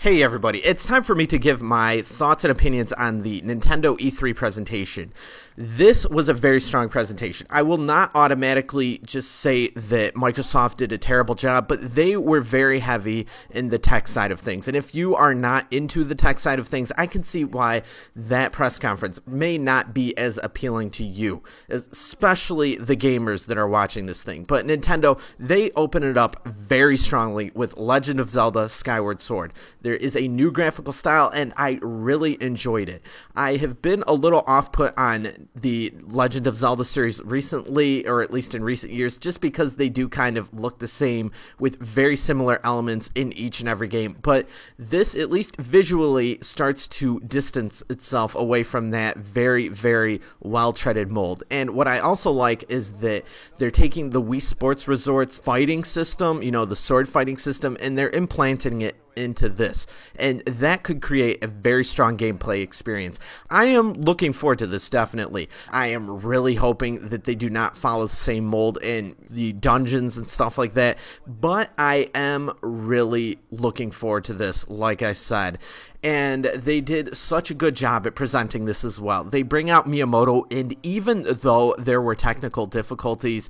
Hey everybody, it's time for me to give my thoughts and opinions on the Nintendo E3 presentation. This was a very strong presentation. I will not automatically just say that Microsoft did a terrible job, but they were very heavy in the tech side of things. And if you are not into the tech side of things, I can see why that press conference may not be as appealing to you, especially the gamers that are watching this thing. But Nintendo, they open it up very strongly with Legend of Zelda Skyward Sword. There is a new graphical style, and I really enjoyed it. I have been a little off-put on the Legend of Zelda series recently, or at least in recent years, just because they do kind of look the same with very similar elements in each and every game. But this, at least visually, starts to distance itself away from that very, very well-treaded mold. And what I also like is that they're taking the Wii Sports Resort's fighting system, you know, the sword fighting system, and they're implanting it into this, and that could create a very strong gameplay experience. I am looking forward to this, definitely. I am really hoping that they do not follow the same mold in the dungeons and stuff like that, but I am really looking forward to this, like I said. And they did such a good job at presenting this as well. They bring out Miyamoto, and even though there were technical difficulties,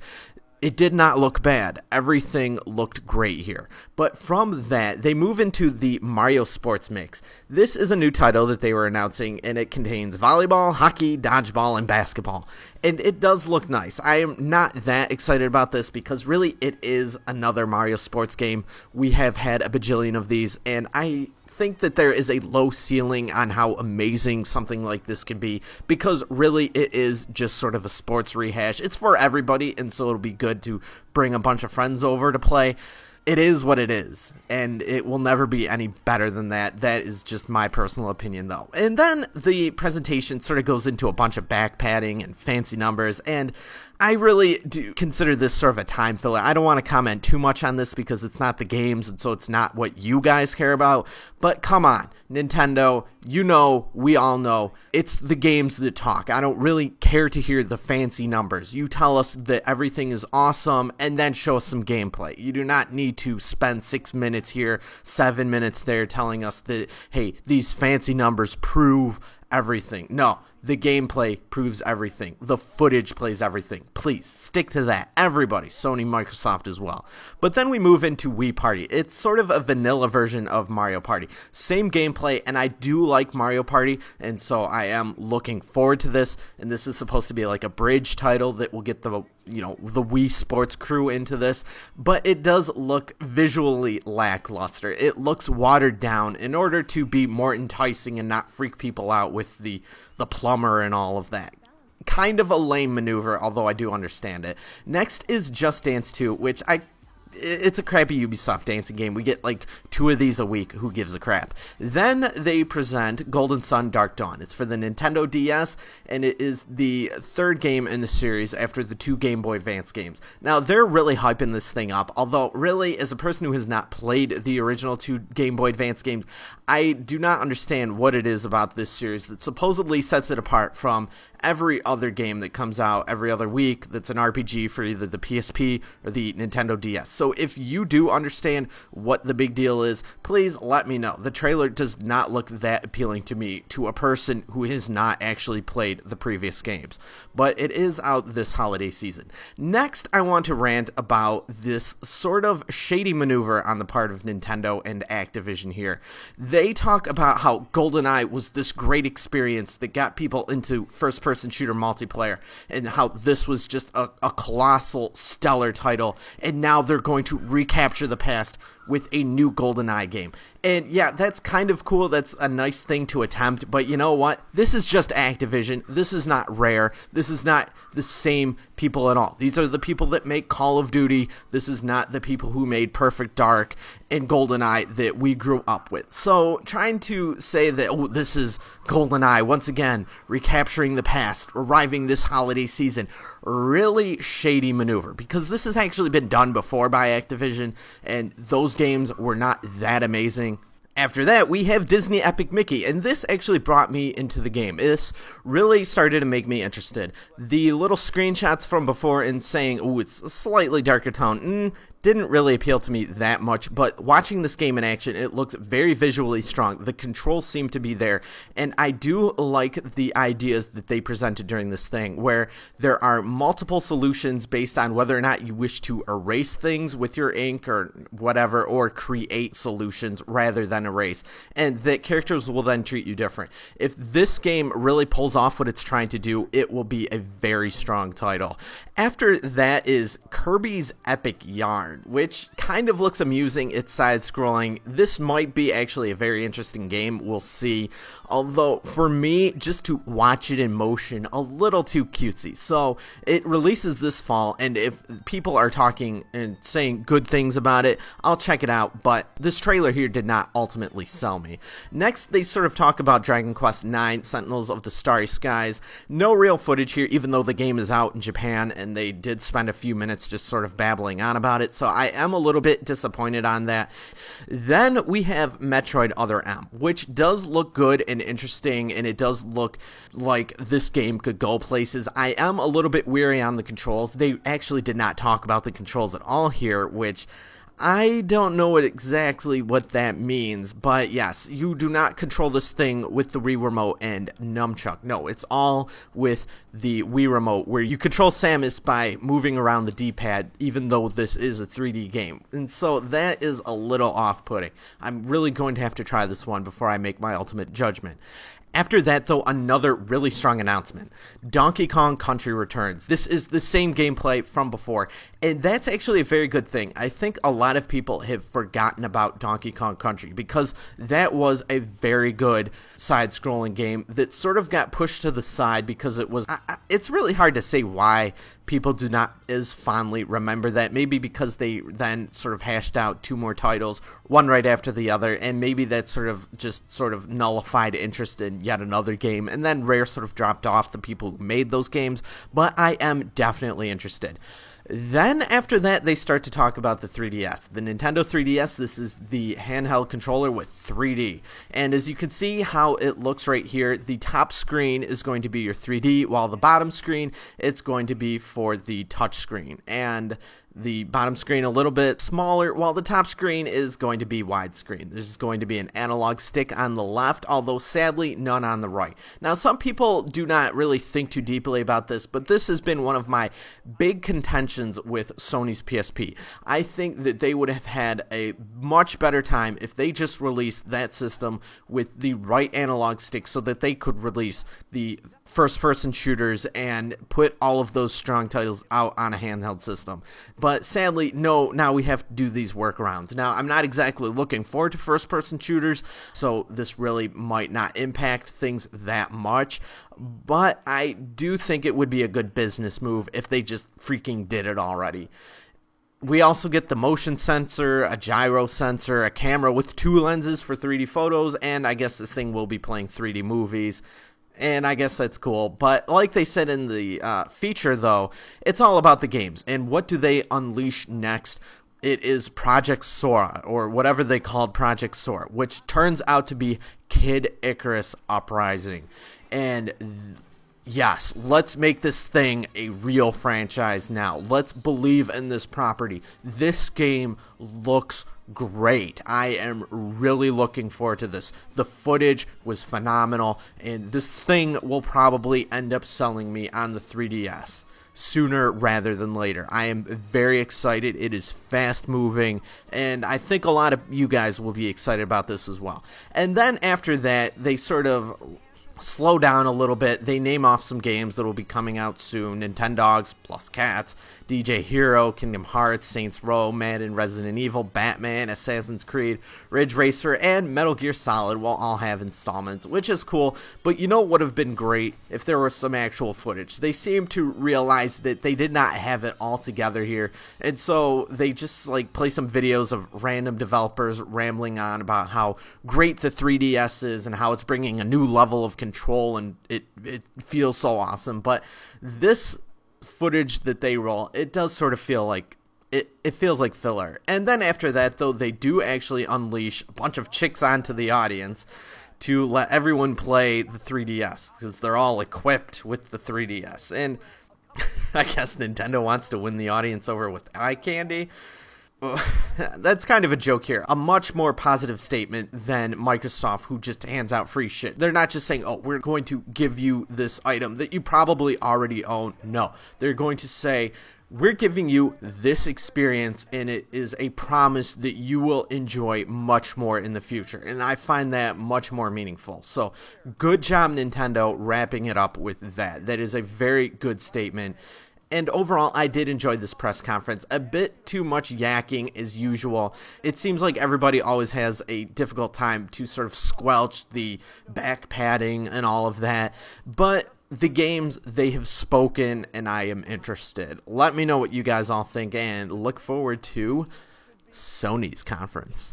it did not look bad. Everything looked great here. But from that, they move into the Mario Sports Mix. This is a new title that they were announcing, and it contains volleyball, hockey, dodgeball, and basketball. And it does look nice. I am not that excited about this because really it is another Mario Sports game. We have had a bajillion of these, and I think that there is a low ceiling on how amazing something like this can be, because really it is just sort of a sports rehash. It's for everybody, and so it'll be good to bring a bunch of friends over to play. It is what it is, and it will never be any better than that. That is just my personal opinion, though. And then the presentation sort of goes into a bunch of back padding and fancy numbers, and I really do consider this sort of a time filler. I don't want to comment too much on this because it's not the games, and so it's not what you guys care about. But come on, Nintendo, you know, we all know, it's the games that talk. I don't really care to hear the fancy numbers. You tell us that everything is awesome, and then show us some gameplay. You do not need to spend 6 minutes here, 7 minutes there telling us that, hey, these fancy numbers prove everything. No, the gameplay proves everything. The footage plays everything. Please, stick to that. Everybody, Sony, Microsoft as well. But then we move into Wii Party. It's sort of a vanilla version of Mario Party. Same gameplay, and I do like Mario Party, and so I am looking forward to this. And this is supposed to be like a bridge title that will get the, you know, the Wii Sports crew into this. But it does look visually lackluster. It looks watered down in order to be more enticing and not freak people out with the plumber and all of that. Kind of a lame maneuver, although I do understand it. Next is Just Dance 2, which it's a crappy Ubisoft dancing game. We get like 2 of these a week. Who gives a crap? Then they present Golden Sun Dark Dawn. It's for the Nintendo DS, and it is the 3rd game in the series after the 2 Game Boy Advance games. Now, they're really hyping this thing up, although really, as a person who has not played the original 2 Game Boy Advance games, I do not understand what it is about this series that supposedly sets it apart from every other game that comes out every other week that's an RPG for either the PSP or the Nintendo DS. So if you do understand what the big deal is, please let me know. The trailer does not look that appealing to me, to a person who has not actually played the previous games. But it is out this holiday season. Next, I want to rant about this sort of shady maneuver on the part of Nintendo and Activision here. They talk about how Goldeneye was this great experience that got people into first-person shooter multiplayer, and how this was just a colossal, stellar title, and now they're going to recapture the past with a new GoldenEye game. And yeah, that's kind of cool. That's a nice thing to attempt, but you know what? This is just Activision. This is not Rare. This is not the same people at all. These are the people that make Call of Duty. This is not the people who made Perfect Dark and GoldenEye that we grew up with. So trying to say that, oh, this is GoldenEye once again recapturing the past, arriving this holiday season, really shady maneuver, because this has actually been done before by Activision, and those games were not that amazing. After that, we have Disney Epic Mickey, and this actually brought me into the game. This really started to make me interested. The little screenshots from before and saying, oh, it's a slightly darker tone, didn't really appeal to me that much, but watching this game in action, it looks very visually strong. The controls seem to be there, and I do like the ideas that they presented during this thing, where there are multiple solutions based on whether or not you wish to erase things with your ink or whatever, or create solutions rather than erase, and that characters will then treat you different. If this game really pulls off what it's trying to do, it will be a very strong title. After that is Kirby's Epic Yarn, which kind of looks amusing. It's side-scrolling. This might be actually a very interesting game. We'll see. Although, for me, just to watch it in motion, a little too cutesy. So, it releases this fall, and if people are talking and saying good things about it, I'll check it out, but this trailer here did not ultimately sell me. Next, they sort of talk about Dragon Quest IX, Sentinels of the Starry Skies. No real footage here, even though the game is out in Japan, and they did spend a few minutes just sort of babbling on about it, so I am a little bit disappointed on that. Then we have Metroid Other M, which does look good and interesting, and it does look like this game could go places. I am a little bit weary on the controls. They actually did not talk about the controls at all here, which I don't know exactly what that means, but yes, you do not control this thing with the Wii Remote and Nunchuck. No, it's all with the Wii Remote, where you control Samus by moving around the D-pad, even though this is a 3D game. And so that is a little off-putting. I'm really going to have to try this one before I make my ultimate judgment. After that, though, another really strong announcement. Donkey Kong Country returns. This is the same gameplay from before, and that's actually a very good thing. I think a lot of people have forgotten about Donkey Kong Country, because that was a very good side-scrolling game that sort of got pushed to the side because it was... it's really hard to say why people do not as fondly remember that. Maybe because they then sort of hashed out two more titles, one right after the other, and maybe that sort of nullified interest in yet another game, and then Rare sort of dropped off the people who made those games, but I am definitely interested. Then after that, they start to talk about the 3DS. The Nintendo 3DS, this is the handheld controller with 3D. And as you can see how it looks right here, the top screen is going to be your 3D, while the bottom screen, it's going to be for the touch screen. And the bottom screen a little bit smaller, while the top screen is going to be widescreen. There's going to be an analog stick on the left, although sadly none on the right. Now, some people do not really think too deeply about this, but this has been one of my big contentions with Sony's PSP. I think that they would have had a much better time if they just released that system with the right analog stick, so that they could release the first-person shooters and put all of those strong titles out on a handheld system. But sadly, no, now we have to do these workarounds. Now, I'm not exactly looking forward to first-person shooters, so this really might not impact things that much, but I do think it would be a good business move if they just freaking did it already. We also get the motion sensor, a gyro sensor, a camera with two lenses for 3D photos, and I guess this thing will be playing 3D movies. And I guess that's cool, but like they said in the feature, though, it's all about the games. And what do they unleash next? It is Project Sora, or whatever they called Project Sora, which turns out to be Kid Icarus Uprising. And yes, let's make this thing a real franchise now. Let's believe in this property. This game looks great. I am really looking forward to this. The footage was phenomenal, and this thing will probably end up selling me on the 3DS sooner rather than later. I am very excited. It is fast moving, and I think a lot of you guys will be excited about this as well. And then after that, they sort of slow down a little bit. They name off some games that will be coming out soon: Nintendogs plus Cats, DJ Hero, Kingdom Hearts, Saints Row, Madden, Resident Evil, Batman, Assassin's Creed, Ridge Racer, and Metal Gear Solid will all have installments, which is cool. But you know what would have been great if there was some actual footage. They seem to realize that they did not have it all together here, and so they just like play some videos of random developers rambling on about how great the 3DS is and how it's bringing a new level of control, and it feels so awesome. But this footage that they roll, it does sort of feel like it feels like filler. And then after that, though, they do actually unleash a bunch of chicks onto the audience to let everyone play the 3DS, because they're all equipped with the 3DS. And I guess Nintendo wants to win the audience over with eye candy. That's kind of a joke here. A much more positive statement than Microsoft, who just hands out free shit. They're not just saying, oh, we're going to give you this item that you probably already own. No, they're going to say, we're giving you this experience, and it is a promise that you will enjoy much more in the future. And I find that much more meaningful. So good job, Nintendo, wrapping it up with that. That is a very good statement. And overall, I did enjoy this press conference. A bit too much yakking as usual. It seems like everybody always has a difficult time to sort of squelch the back padding and all of that. But the games, they have spoken, and I am interested. Let me know what you guys all think, and look forward to Sony's conference.